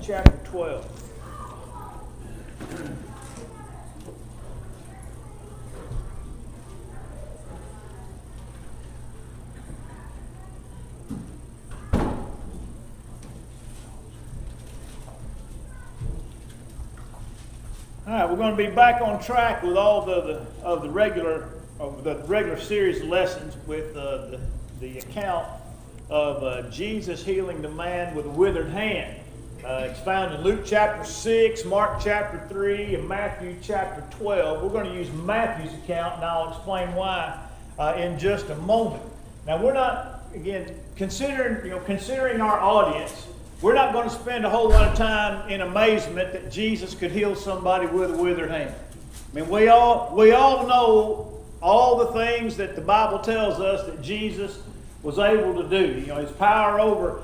chapter 12. All right, we're going to be back on track with all the regular series of lessons with the account of Jesus healing the man with a withered hand. It's found in Luke chapter 6, Mark chapter 3, and Matthew chapter 12. We're going to use Matthew's account, and I'll explain why in just a moment. Now, we're not, again, considering our audience, we're not going to spend a whole lot of time in amazement that Jesus could heal somebody with a withered hand. I mean, we all know all the things that the Bible tells us that Jesus was able to do. You know, his power over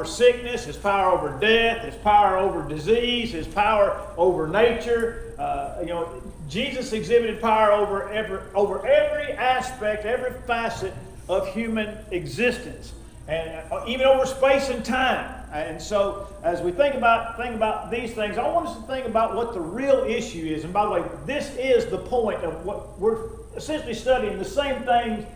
sickness, his power over death, his power over disease, his power over nature. Jesus exhibited power over every aspect, every facet of human existence, and even over space and time. And so, as we think about these things, I want us to think about what the real issue is. And by the way, this is the point of what we're essentially studying, the same things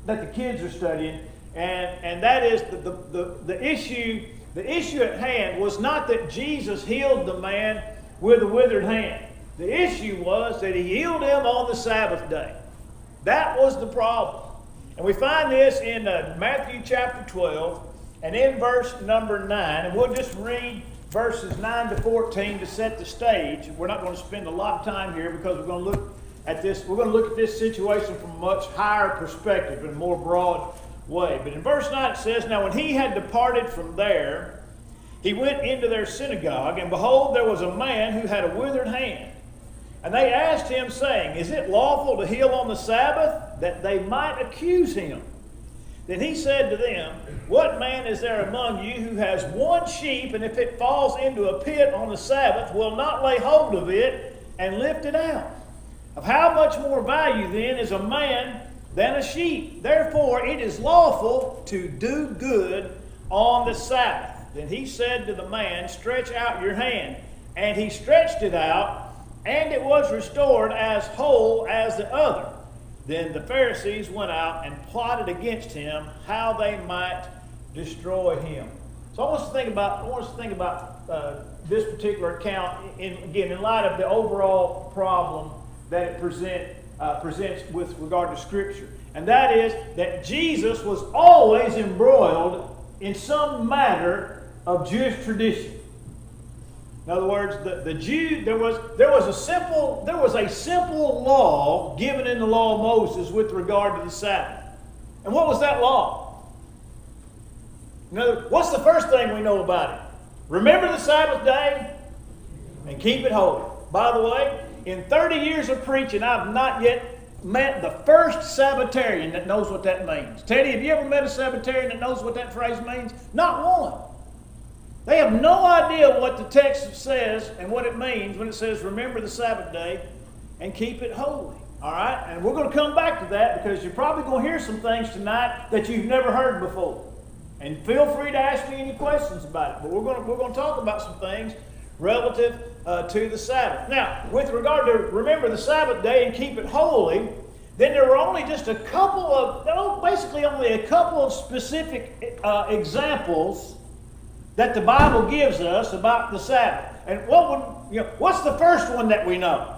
that the kids are studying, and that is the issue. The issue at hand was not that Jesus healed the man with a withered hand. The issue was that he healed him on the Sabbath day. That was the problem. And we find this in Matthew chapter 12 and in verse number 9. And we'll just read verses 9 to 14 to set the stage. We're not going to spend a lot of time here because we're going to look at this. We're going to look at this situation from a much higher perspective in a more broad way. But in verse 9 it says, "Now when he had departed from there, he went into their synagogue, and behold, there was a man who had a withered hand. And they asked him, saying, Is it lawful to heal on the Sabbath? That they might accuse him. Then he said to them, What man is there among you who has one sheep, and if it falls into a pit on the Sabbath, will not lay hold of it and lift it out? Of how much more value then is a man than a sheep? Therefore it is lawful to do good on the Sabbath. Then he said to the man, Stretch out your hand. And he stretched it out, and it was restored as whole as the other. Then the Pharisees went out and plotted against him how they might destroy him." So I want us to think about this particular account in light of the overall problem that it presents with regard to Scripture. And that is that Jesus was always embroiled in some matter of Jewish tradition. In other words, there was a simple law given in the law of Moses with regard to the Sabbath. And what was that law? What's the first thing we know about it? Remember the Sabbath day and keep it holy. By the way, in 30 years of preaching, I've not yet met the first Sabbatarian that knows what that means. Teddy, have you ever met a Sabbatarian that knows what that phrase means? Not one. They have no idea what the text says and what it means when it says, remember the Sabbath day and keep it holy. All right? And we're going to come back to that because you're probably going to hear some things tonight that you've never heard before. And feel free to ask me any questions about it. But we're going to talk about some things relative to the Sabbath. Now, with regard to remember the Sabbath day and keep it holy, then there were only just basically only a couple of specific examples that the Bible gives us about the Sabbath. And what's the first one that we know?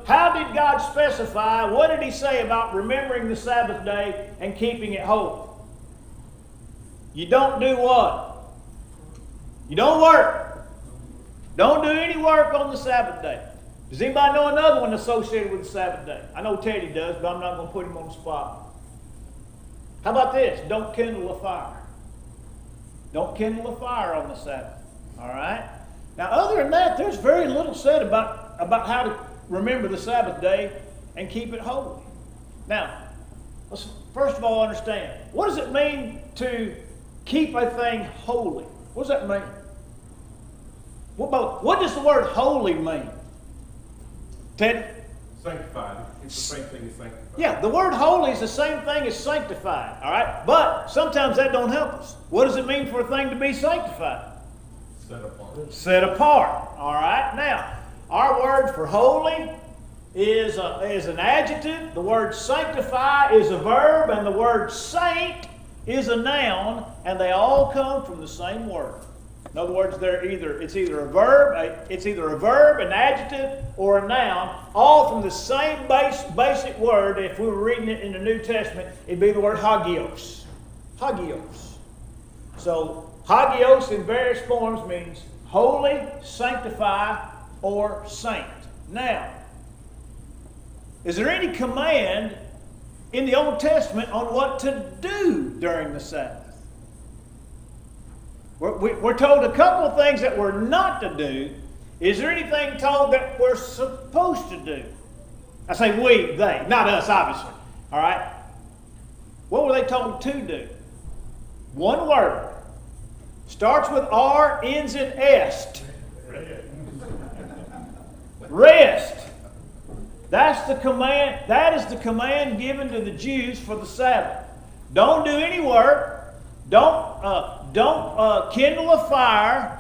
How did God specify? What did He say about remembering the Sabbath day and keeping it holy? You don't do what? You don't work. Don't do any work on the Sabbath day. Does anybody know another one associated with the Sabbath day? I know Teddy does, but I'm not going to put him on the spot. How about this? Don't kindle a fire. Don't kindle a fire on the Sabbath. All right? Now, other than that, there's very little said about how to remember the Sabbath day and keep it holy. Now, let's first of all understand, what does it mean to keep a thing holy? What does that mean? What does the word holy mean? Ted? Sanctified. It's the same thing as sanctified. Yeah, the word holy is the same thing as sanctified. All right? But sometimes that don't help us. What does it mean for a thing to be sanctified? Set apart. Set apart. All right. Now, our word for holy is an adjective. The word sanctify is a verb, and the word saint is a noun, and they all come from the same word. In other words, it's either a verb, an adjective, or a noun, all from the same basic word. If we were reading it in the New Testament, it'd be the word hagios. Hagios. So hagios in various forms means holy, sanctify, or saint. Now, is there any command in the Old Testament on what to do during the Sabbath? We're told a couple of things that we're not to do. Is there anything told that we're supposed to do? I say we, they, not us, obviously. All right? What were they told to do? One word. Starts with R, ends in est. Rest. That's the command. That is the command given to the Jews for the Sabbath. Don't do any work. Don't kindle a fire,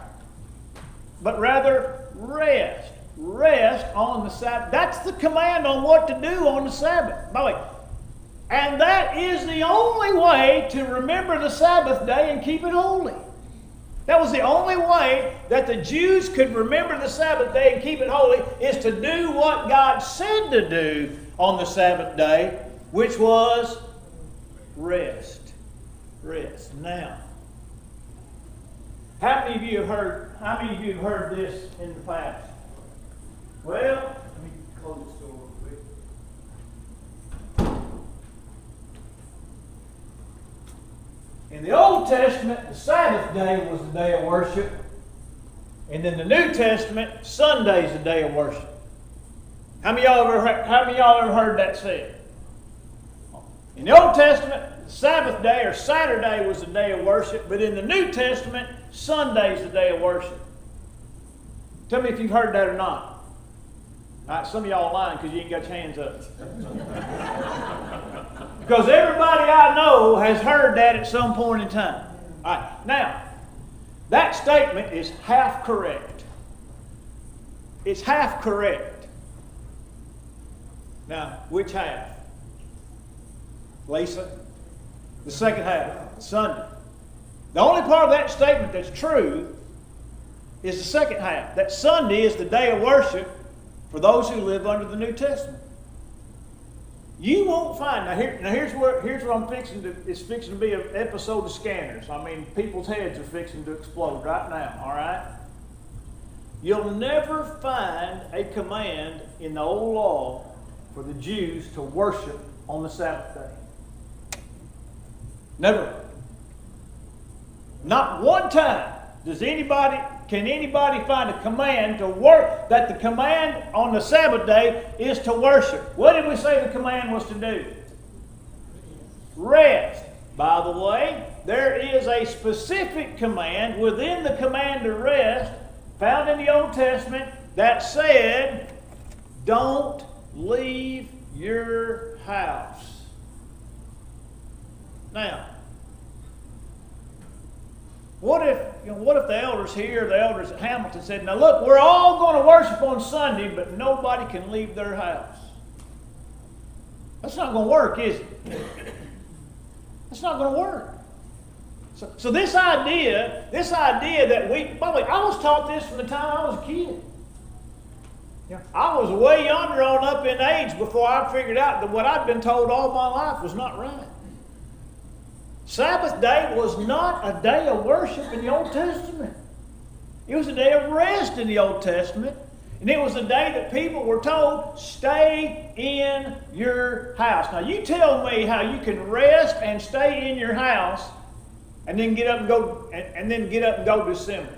but rather rest. Rest on the Sabbath. That's the command on what to do on the Sabbath. By the way, and that is the only way to remember the Sabbath day and keep it holy. That was the only way that the Jews could remember the Sabbath day and keep it holy, is to do what God said to do on the Sabbath day, which was rest. Rest. Now, how many of you have heard this in the past? Well, let me close this door real quick. In the Old Testament, the Sabbath day was the day of worship. And in the New Testament, Sunday is the day of worship. How many of y'all ever heard that said? In the Old Testament, the Sabbath day or Saturday was the day of worship, but in the New Testament, Sunday is the day of worship. Tell me if you've heard that or not. All right, some of y'all are lying because you ain't got your hands up. Because everybody I know has heard that at some point in time. All right, now, that statement is half correct. It's half correct. Now, which half? Lisa? The second half, Sunday. The only part of that statement that's true is the second half. That Sunday is the day of worship for those who live under the New Testament. You won't find, here's what I'm fixing to, it's fixing to be an episode of Scanners. I mean, people's heads are fixing to explode right now, all right? You'll never find a command in the old law for the Jews to worship on the Sabbath day. Never. Not one time can anybody find a command to work, that the command on the Sabbath day is to worship. What did we say the command was to do? Rest. By the way, there is a specific command within the command to rest found in the Old Testament that said, don't leave your house. Now, what if the elders here, the elders at Hamilton said, now look, we're all going to worship on Sunday, but nobody can leave their house. That's not going to work, is it? That's not going to work. So this idea that by the way, I was taught this from the time I was a kid. I was way yonder on up in age before I figured out that what I'd been told all my life was not right. Sabbath day was not a day of worship in the Old Testament. It was a day of rest in the Old Testament. And it was a day that people were told, stay in your house. Now you tell me how you can rest and stay in your house and then get up and go to assembly.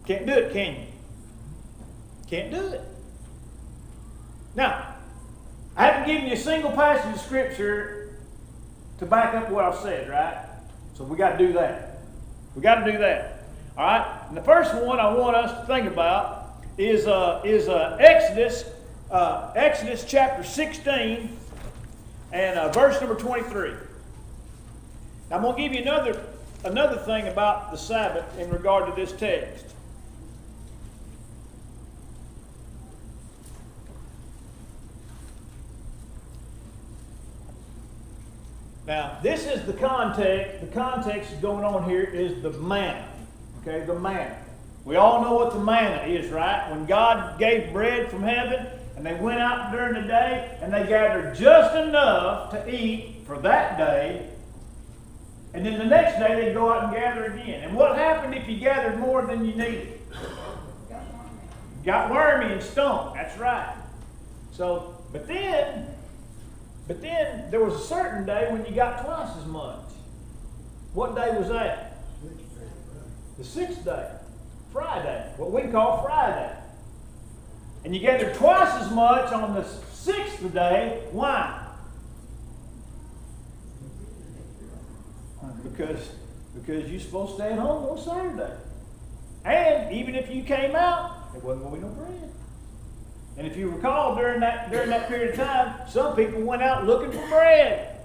Can't do it, can you? Can't do it. Now, I haven't given you a single passage of Scripture to back up what I've said, right? So we got to do that. We got to do that. All right? And the first one I want us to think about is Exodus chapter 16 and verse number 23. Now, I'm going to give you another thing about the Sabbath in regard to this text. Now, this is the context. The context going on here is the manna. Okay, the manna. We all know what the manna is, right? When God gave bread from heaven, and they went out during the day, and they gathered just enough to eat for that day, and then the next day they'd go out and gather again. And what happened if you gathered more than you needed? Got wormy and stunk. That's right. So, but then there was a certain day when you got twice as much. What day was that? The sixth day. Friday. What we call Friday. And you gathered twice as much on the sixth day. Why? Because you're supposed to stay at home on Saturday. And even if you came out, there wasn't going to be no bread. And if you recall, during that period of time, some people went out looking for bread.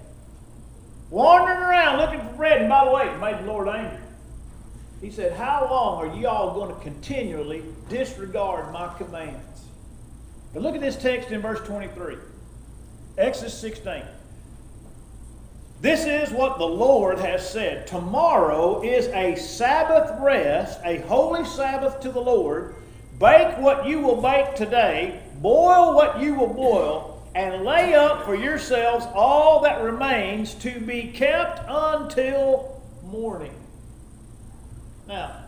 Wandering around looking for bread. And by the way, it made the Lord angry. He said, how long are you all going to continually disregard my commands? But look at this text in verse 23. Exodus 16. This is what the Lord has said. Tomorrow is a Sabbath rest, a holy Sabbath to the Lord. Bake what you will bake today, boil what you will boil, and lay up for yourselves all that remains to be kept until morning. Now,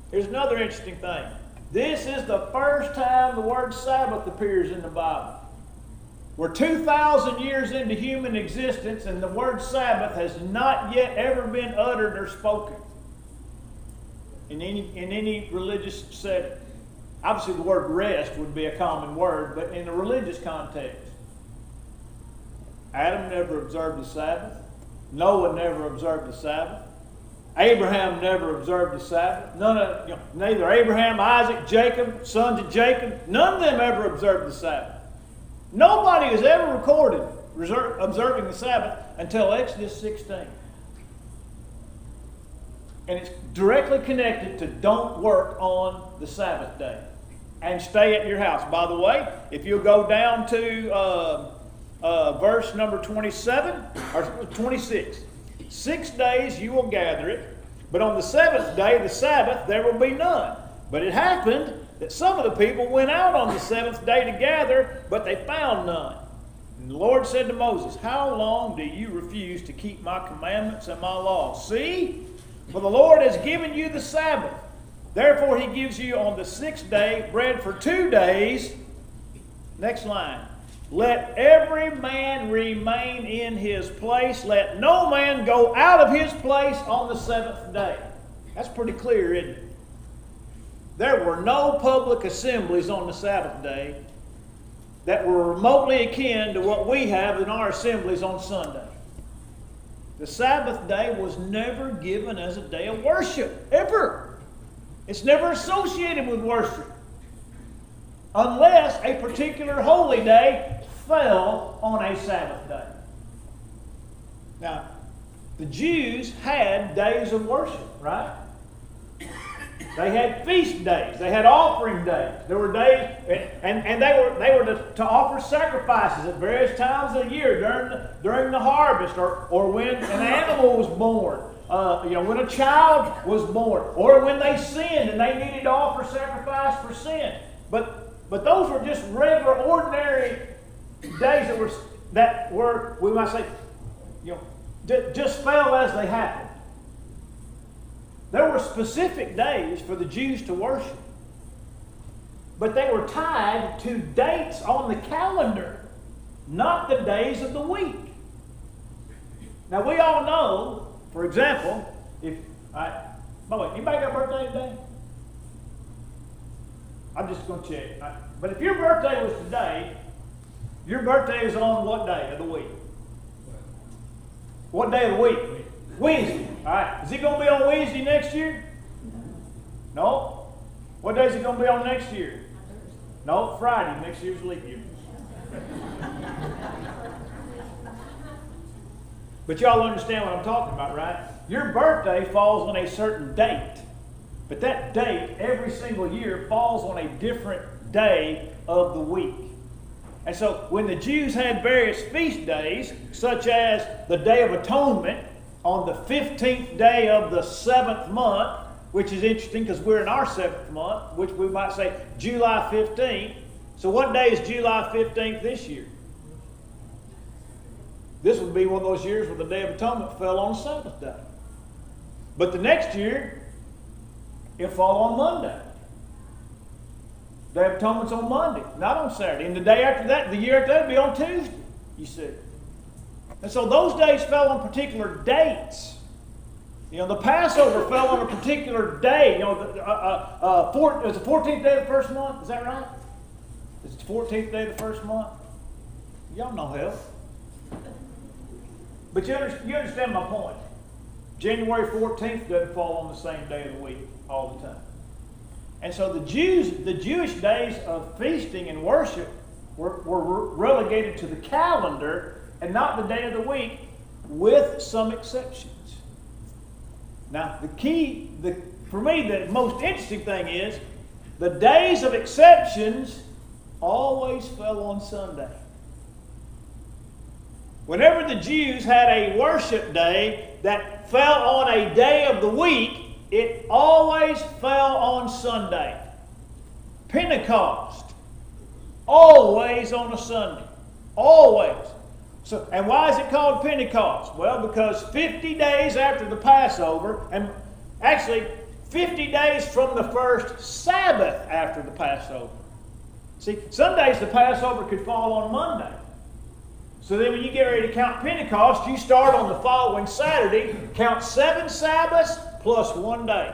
here's another interesting thing. This is the first time the word Sabbath appears in the Bible. We're 2,000 years into human existence, and the word Sabbath has not yet ever been uttered or spoken in any religious setting. Obviously, the word rest would be a common word, but in a religious context. Adam never observed the Sabbath. Noah never observed the Sabbath. Abraham never observed the Sabbath. Neither Abraham, Isaac, Jacob, sons of Jacob, none of them ever observed the Sabbath. Nobody has ever recorded observing the Sabbath until Exodus 16. And it's directly connected to don't work on the Sabbath day and stay at your house. By the way, if you'll go down to verse number 27 or 26. 6 days you will gather it, but on the seventh day, the Sabbath, there will be none. But it happened that some of the people went out on the seventh day to gather, but they found none. And the Lord said to Moses, how long do you refuse to keep my commandments and my laws? See, for the Lord has given you the Sabbath. Therefore he gives you on the sixth day bread for 2 days. Next line. Let every man remain in his place. Let no man go out of his place on the seventh day. That's pretty clear, isn't it? There were no public assemblies on the Sabbath day that were remotely akin to what we have in our assemblies on Sunday. The Sabbath day was never given as a day of worship, ever. It's never associated with worship, unless a particular holy day fell on a Sabbath day. Now, the Jews had days of worship, right? They had feast days. They had offering days. There were days, and they were to offer sacrifices at various times of the year during the harvest, or when an animal was born, when a child was born, or when they sinned and they needed to offer sacrifice for sin. But those were just regular, ordinary days that were we might say, just fell as they happened. There were specific days for the Jews to worship, but they were tied to dates on the calendar, not the days of the week. Now we all know, for example, by the way, anybody got a birthday today? I'm just going to check. But if your birthday was today, your birthday is on what day of the week? What day of the week? Wednesday. All right. Is it going to be on Wednesday next year? No. What day is it going to be on next year? No, Friday. Next year's leap year. But y'all understand what I'm talking about, right? your birthday falls on a certain date. But that date, every single year, falls on a different day of the week. And so when the Jews had various feast days, such as the Day of Atonement on the 15th day of the 7th month, which is interesting because we're in our 7th month, which we might say July 15th. So what day is July 15th this year? This would be one of those years where the Day of Atonement fell on Sabbath day. But the next year, it'll fall on Monday. Day of Atonement's on Monday, not on Saturday. And the day after that, the year after that, it'll be on Tuesday, you see. And so those days fell on particular dates. You know, the Passover fell on a particular day. You know, it was the 14th day of the first month. Is that right? It's the 14th day of the first month. Y'all know hell. But you understand my point. January 14th doesn't fall on the same day of the week all the time. And so the Jewish days of feasting and worship were relegated to the calendar and not the day of the week, with some exceptions. Now, for me, the most interesting thing is the days of exceptions always fell on Sunday. Whenever the Jews had a worship day that fell on a day of the week, it always fell on Sunday. Pentecost, always on a Sunday. Always. So, and why is it called Pentecost? Well, because 50 days after the Passover, and actually 50 days from the first Sabbath after the Passover. See, some days the Passover could fall on Monday. So then when you get ready to count Pentecost, you start on the following Saturday, count 7 Sabbaths plus 1 day.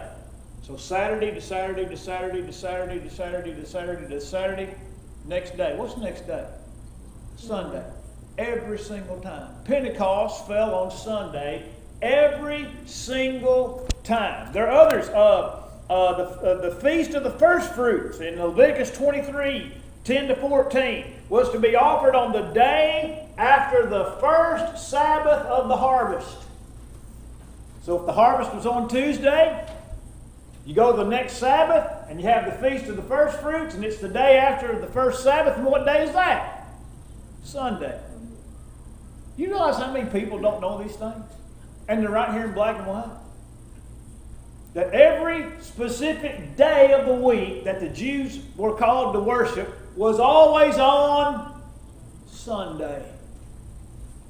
So Saturday to Saturday to Saturday to Saturday to Saturday to Saturday to Saturday. Next day. What's the next day? Sunday. Every single time. Pentecost fell on Sunday every single time. There are others. The Feast of the First Fruits in Leviticus 23, 10 to 14 was to be offered on the day after the first Sabbath of the harvest. So if the harvest was on Tuesday, you go to the next Sabbath and you have the Feast of the First Fruits, and it's the day after the first Sabbath. And what day is that? Sunday. You realize how many people don't know these things? And they're right here in black and white. That every specific day of the week that the Jews were called to worship was always on Sunday.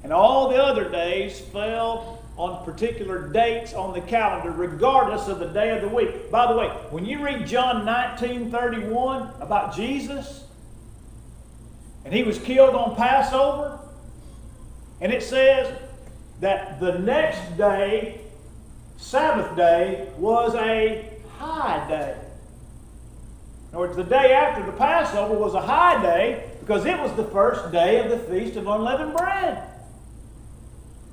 And all the other days fell on particular dates on the calendar, regardless of the day of the week. By the way, when you read John 19:31 about Jesus, and he was killed on Passover, and it says that the next day, Sabbath day, was a high day. In other words, the day after the Passover was a high day because it was the first day of the Feast of Unleavened Bread.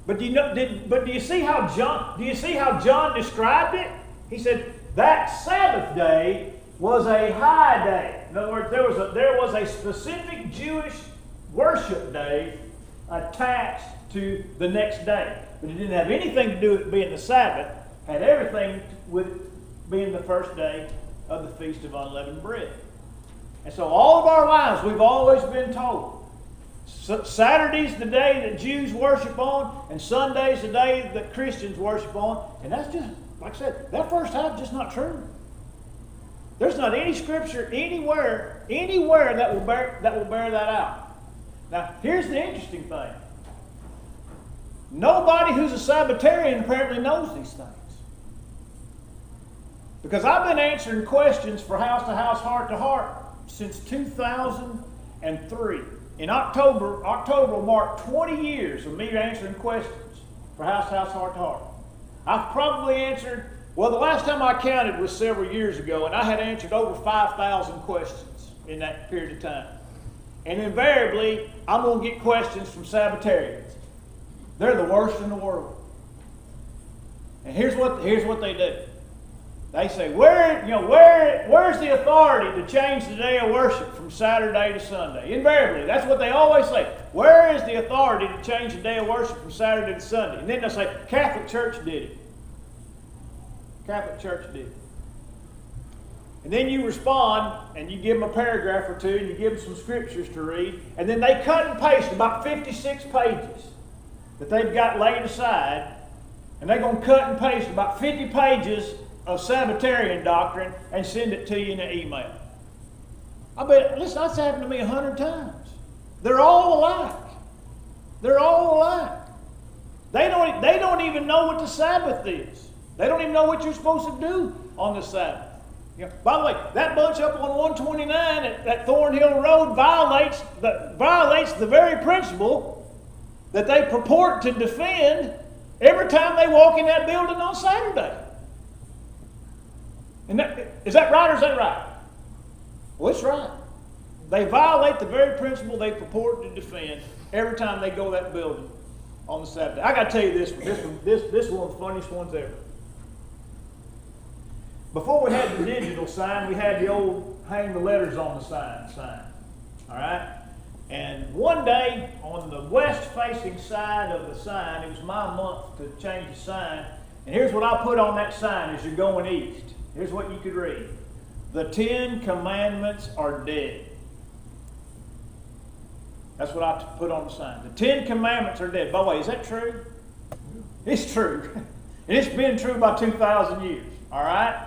But do you see how John described it? He said that Sabbath day was a high day. In other words, there was a specific Jewish worship day attached to the next day. But it didn't have anything to do with being the Sabbath. It had everything with being the first day of the Feast of Unleavened Bread. And so all of our lives we've always been told Saturday's the day that Jews worship on, and Sunday's the day that Christians worship on. And that's just, like I said, that first half is just not true. There's not any scripture anywhere that will bear that out. Now, here's the interesting thing. Nobody who's a Sabbatarian apparently knows these things. Because I've been answering questions for House to House, Heart to Heart since 2003. In October will mark 20 years of me answering questions for House to House, Heart to Heart. I've probably answered, well, the last time I counted was several years ago, and I had answered over 5,000 questions in that period of time. And invariably, I'm going to get questions from Sabbatarians. They're the worst in the world. And here's what they do. They say, where's the authority to change the day of worship from Saturday to Sunday? Invariably, that's what they always say. Where is the authority to change the day of worship from Saturday to Sunday? And then they'll say, Catholic Church did it. Catholic Church did. And then you respond, and you give them a paragraph or two, and you give them some scriptures to read, and then they cut and paste about 56 pages that they've got laid aside, and they're going to cut and paste about 50 pages of Sabbatarian doctrine and send it to you in an email. I bet, listen, that's happened to me 100 times. They're all alike. They're all alike. They don't even know what the Sabbath is. They don't even know what you're supposed to do on the Sabbath. By the way, that bunch up on 129 at Thornhill Road violates the very principle that they purport to defend every time they walk in that building on Saturday. And is that right or is that right? Well, it's right. They violate the very principle they purport to defend every time they go to that building on the Sabbath. I got to tell you this one. This is one of the funniest ones ever. Before we had the digital sign, we had the old hang the letters on the sign. All right? And one day, on the west-facing side of the sign, it was my month to change the sign. And here's what I put on that sign as you're going east. Here's what you could read. The 10 Commandments are dead. That's what I put on the sign. The 10 Commandments are dead. By the way, is that true? It's true. And it's been true about 2,000 years. All right?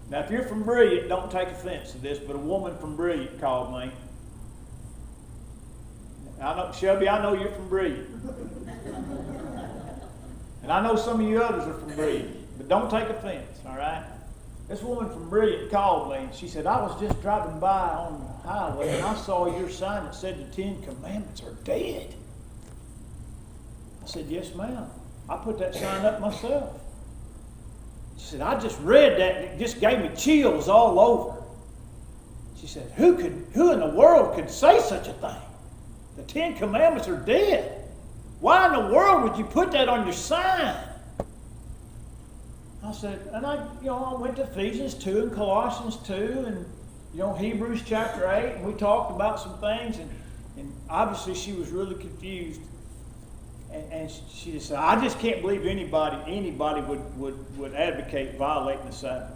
Now, if you're from Brilliant, don't take offense to this, but a woman from Brilliant called me. Shelby, I know you're from Brilliant. And I know some of you others are from Brilliant, but don't take offense, all right? This woman from Brilliant called me, and she said, I was just driving by on the highway, and I saw your sign that said the 10 Commandments are dead. I said, yes, ma'am. I put that sign up myself. She said, I just read that, and it just gave me chills all over. She said, who in the world could say such a thing? The 10 Commandments are dead. Why in the world would you put that on your sign? I said, and I went to Ephesians 2 and Colossians 2 and, Hebrews chapter 8, and we talked about some things, and obviously she was really confused. And she just said, I just can't believe anybody would advocate violating the Sabbath.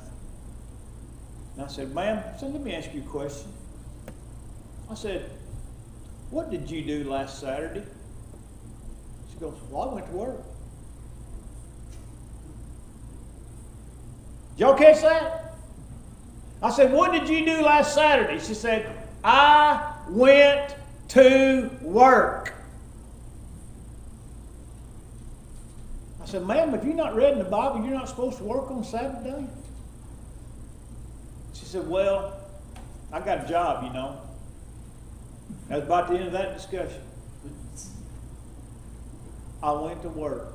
And I said, ma'am, let me ask you a question. I said, what did you do last Saturday? She goes, well, I went to work. Did y'all catch that? I said, what did you do last Saturday? She said, I went to work. I said, ma'am, if you're not read in the Bible, you're not supposed to work on Sabbath day? She said, well, I got a job, That was about the end of that discussion. I went to work.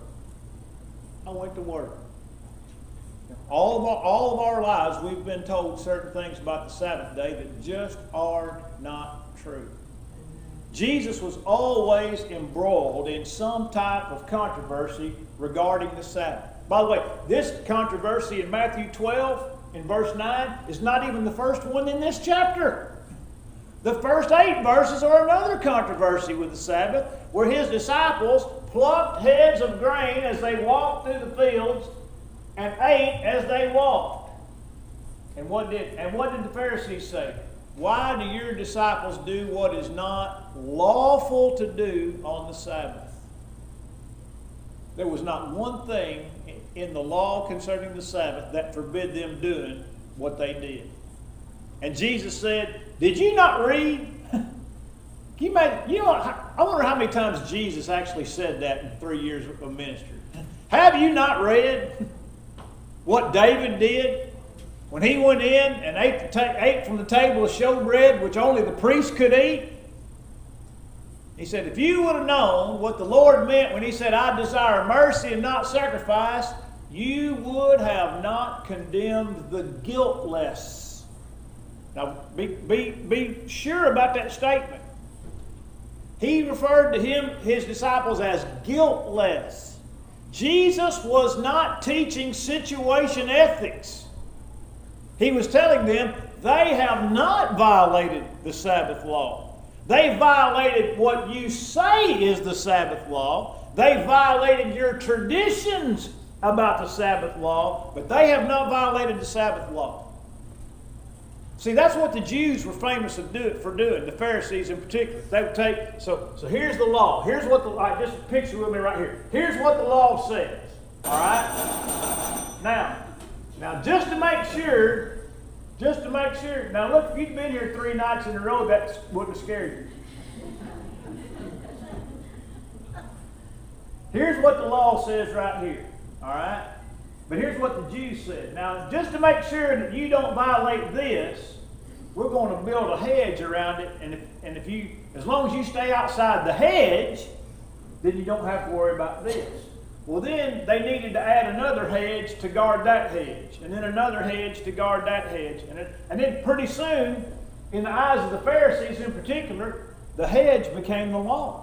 All of our lives, we've been told certain things about the Sabbath day that just are not true. Jesus was always embroiled in some type of controversy regarding the Sabbath. By the way, this controversy in Matthew 12, in verse 9, is not even the first one in this chapter. The first 8 verses are another controversy with the Sabbath, where his disciples plucked heads of grain as they walked through the fields and ate as they walked. And what did the Pharisees say? Why do your disciples do what is not lawful to do on the Sabbath? There was not one thing in the law concerning the Sabbath that forbid them doing what they did. And Jesus said, did you not read? I wonder how many times Jesus actually said that in 3 years of ministry. Have you not read what David did when he went in and ate from the table of showbread, which only the priest could eat? He said, if you would have known what the Lord meant when he said, I desire mercy and not sacrifice, you would have not condemned the guiltless. Now, be sure about that statement. He referred to his disciples as guiltless. Jesus was not teaching situation ethics. He was telling them they have not violated the Sabbath law. They violated what you say is the Sabbath law. They violated your traditions about the Sabbath law, but they have not violated the Sabbath law. See, that's what the Jews were famous for doing, the Pharisees in particular. They would take, so here's the law. Here's what just picture with me right here. Here's what the law says. All right? Now just to make sure, now look, if you'd been here 3 nights in a row, that wouldn't have scared you. Here's what the law says right here. All right? But here's what the Jews said. Now, just to make sure that you don't violate this, we're going to build a hedge around it. And if you, as long as you stay outside the hedge, then you don't have to worry about this. Well, then they needed to add another hedge to guard that hedge, and then another hedge to guard that hedge. And then pretty soon, in the eyes of the Pharisees in particular, the hedge became the law.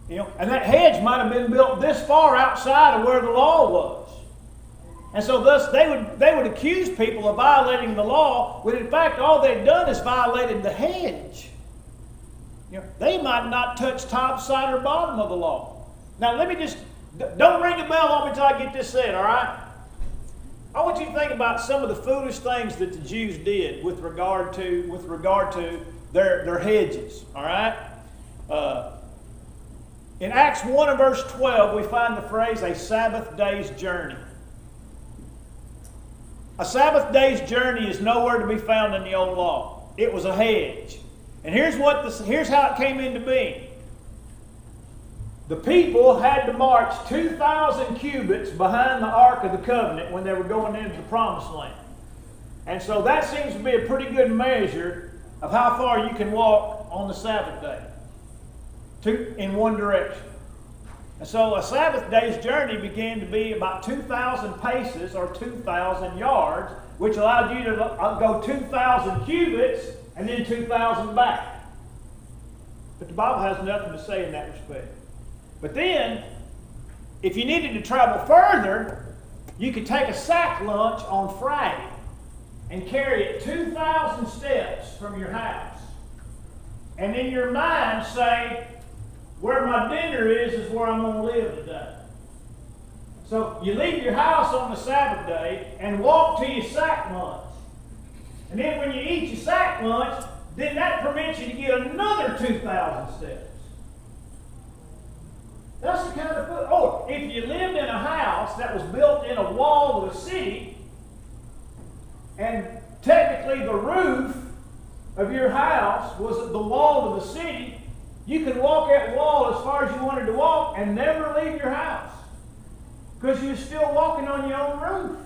You know, and that hedge might have been built this far outside of where the law was. And so thus they would accuse people of violating the law, when in fact all they'd done is violated the hedge. You know, they might not touch top, side, or bottom of the law. Now let me just, don't ring a bell on me until I get this said, all right? I want you to think about some of the foolish things that the Jews did with regard to their hedges, all right? In Acts 1 and verse 12, we find the phrase, a Sabbath day's journey. A Sabbath day's journey is nowhere to be found in the old law. It was a hedge. And here's how it came into being. The people had to march 2,000 cubits behind the Ark of the Covenant when they were going into the Promised Land. And so that seems to be a pretty good measure of how far you can walk on the Sabbath day. In one direction. And so a Sabbath day's journey began to be about 2,000 paces or 2,000 yards, which allowed you to go 2,000 cubits and then 2,000 back. But the Bible has nothing to say in that respect. But then, if you needed to travel further, you could take a sack lunch on Friday and carry it 2,000 steps from your house. And in your mind say, where my dinner is where I'm going to live today. So you leave your house on the Sabbath day and walk to your sack lunch. And then when you eat your sack lunch, then that permits you to get another 2,000 steps. That's the kind of food. Oh, if you lived in a house that was built in a wall of a city, and technically the roof of your house was the wall of the city, you could walk that wall as far as you wanted to walk and never leave your house, because you're still walking on your own roof.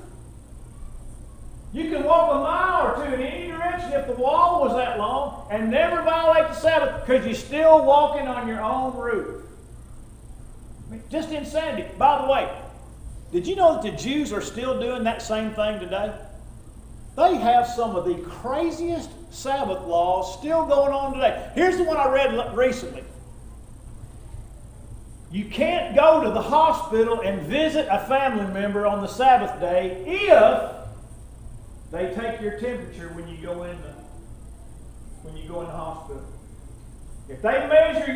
You can walk a mile or two in any direction if the wall was that long and never violate the Sabbath, because you're still walking on your own roof. I mean, just insanity. By the way, did you know that the Jews are still doing that same thing today? They have some of the craziest Sabbath laws still going on today. Here's the one I read recently. You can't go to the hospital and visit a family member on the Sabbath day if they take your temperature when you go in the hospital. If they measure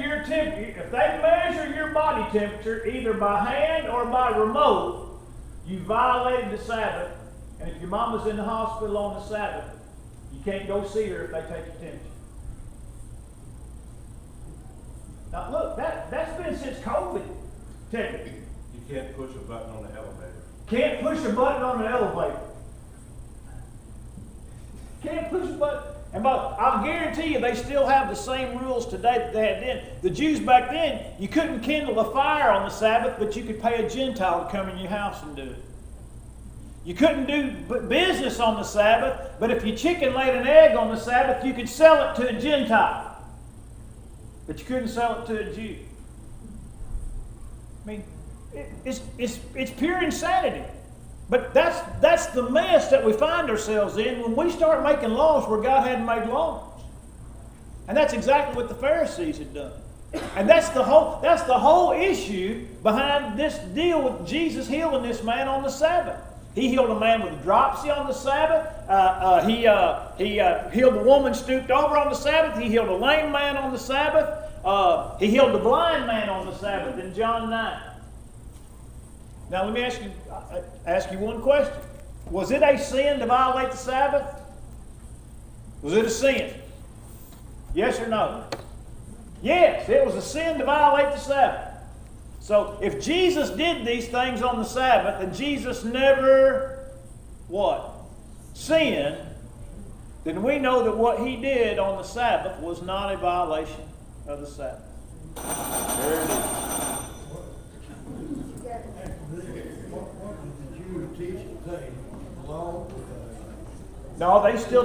your body temperature either by hand or by remote, you violated the Sabbath. And if your mama's in the hospital on the Sabbath, you can't go see her if they take your temperature. Now look, that's been since COVID. Technically. You can't push a button on the elevator. Can't push a button on the elevator. Can't push a button. And I'll guarantee you they still have the same rules today that they had then. The Jews back then, you couldn't kindle a fire on the Sabbath, but you could pay a Gentile to come in your house and do it. You couldn't do business on the Sabbath, but if your chicken laid an egg on the Sabbath, you could sell it to a Gentile. But you couldn't sell it to a Jew. I mean, it's pure insanity. But that's the mess that we find ourselves in when we start making laws where God hadn't made laws. And that's exactly what the Pharisees had done. And that's the whole issue behind this deal with Jesus healing this man on the Sabbath. He healed a man with dropsy on the Sabbath. He healed a woman stooped over on the Sabbath. He healed a lame man on the Sabbath. He healed the blind man on the Sabbath in John 9. Now let me ask you one question. Was it a sin to violate the Sabbath? Was it a sin? Yes or no? Yes, it was a sin to violate the Sabbath. So if Jesus did these things on the Sabbath and Jesus never, what? Sinned, then we know that what he did on the Sabbath was not a violation of the Sabbath. There it is. What did the Jews teach today? Law? No, they still